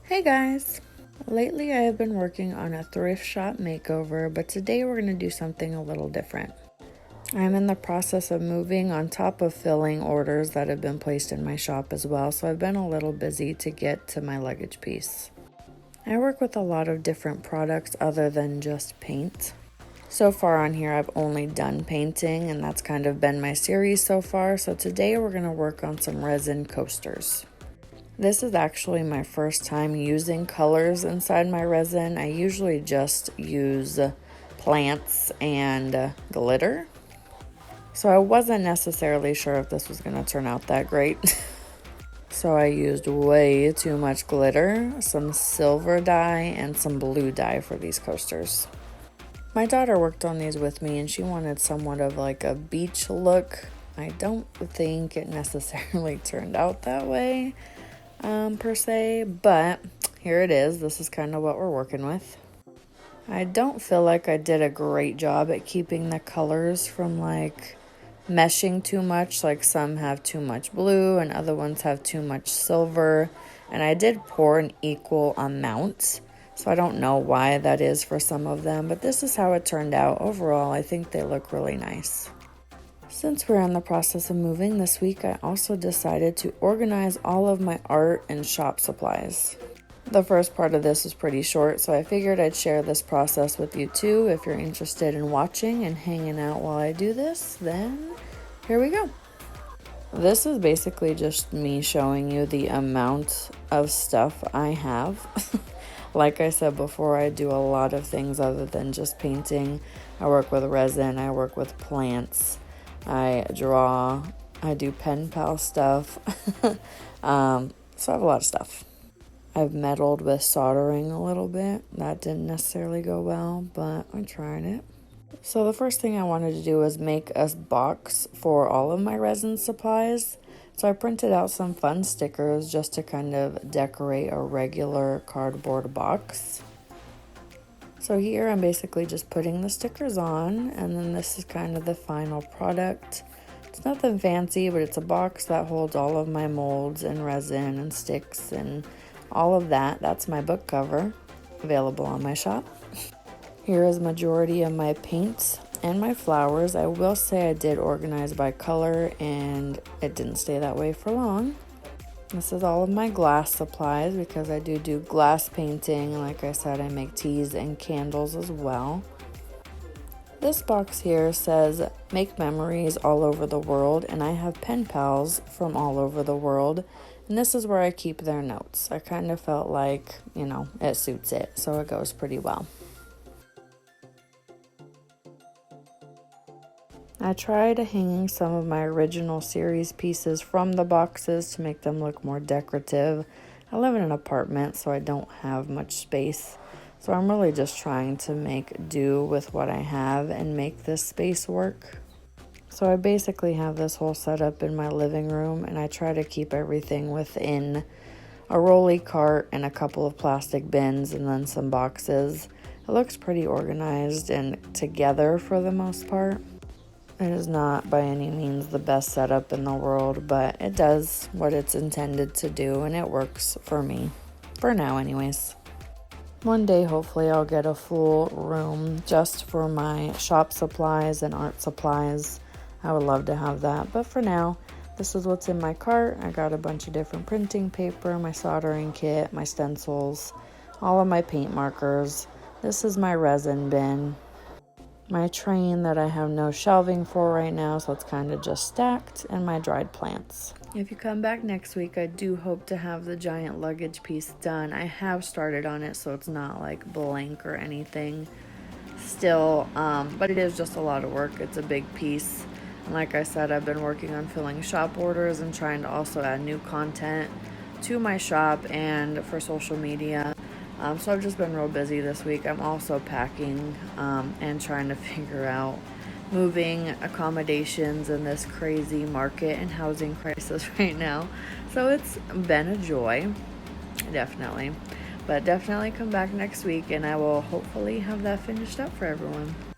Hey guys! Lately I have been working on a thrift shop makeover, but today we're going to do something a little different. I'm in the process of moving on top of filling orders that have been placed in my shop as well, so I've been a little busy to get to my luggage piece. I work with a lot of different products other than just paint. So far on here I've only done painting, and that's kind of been my series so far, so today we're going to work on some resin coasters. This is actually my first time using colors inside my resin. I usually just use plants and glitter. So I wasn't necessarily sure if this was going to turn out that great. So I used way too much glitter, some silver dye, and some blue dye for these coasters. My daughter worked on these with me and she wanted somewhat of like a beach look. I don't think it necessarily turned out that way. Per se, but here it is. This is kind of what we're working with. I don't feel like I did a great job at keeping the colors from like meshing too much. Like some have too much blue and other ones have too much silver, and I did pour an equal amount, so I don't know why that is for some of them, but this is how it turned out. Overall, I think they look really nice. Since we're in the process of moving this week, I also decided to organize all of my art and shop supplies. The first part of this is pretty short, so I figured I'd share this process with you too. If you're interested in watching and hanging out while I do this, then here we go. This is basically just me showing you the amount of stuff I have. Like I said before, I do a lot of things other than just painting. I work with resin, I work with plants. I draw, I do pen pal stuff, so I have a lot of stuff. I've meddled with soldering a little bit. That didn't necessarily go well, but I tried it. So the first thing I wanted to do was make a box for all of my resin supplies. So I printed out some fun stickers just to kind of decorate a regular cardboard box. So here I'm basically just putting the stickers on, and then this is kind of the final product. It's nothing fancy, but it's a box that holds all of my molds and resin and sticks and all of that. That's my book cover, available on my shop. Here is majority of my paints and my flowers. I will say I did organize by color, and it didn't stay that way for long. This is all of my glass supplies because I do glass painting, and like I said, I make teas and candles as well. This box here says make memories all over the world, and I have pen pals from all over the world, and this is where I keep their notes. I kind of felt like, it suits it, so it goes pretty well. I tried hanging some of my original series pieces from the boxes to make them look more decorative. I live in an apartment, so I don't have much space. So I'm really just trying to make do with what I have and make this space work. So I basically have this whole setup in my living room, and I try to keep everything within a rolly cart and a couple of plastic bins and then some boxes. It looks pretty organized and together for the most part. It is not by any means the best setup in the world, but it does what it's intended to do, and it works for me. For now, anyways. One day, hopefully, I'll get a full room just for my shop supplies and art supplies. I would love to have that, but for now, this is what's in my cart. I got a bunch of different printing paper, my soldering kit, my stencils, all of my paint markers. This is my resin bin. My train that I have no shelving for right now, so it's kind of just stacked, and my dried plants. If you come back next week, I do hope to have the giant luggage piece done. I have started on it, so it's not like blank or anything still, but it is just a lot of work. It's a big piece, and like I said, I've been working on filling shop orders and trying to also add new content to my shop and for social media. So I've just been real busy this week. I'm also packing and trying to figure out moving accommodations in this crazy market and housing crisis right now. So it's been a joy, definitely. But definitely come back next week, and I will hopefully have that finished up for everyone.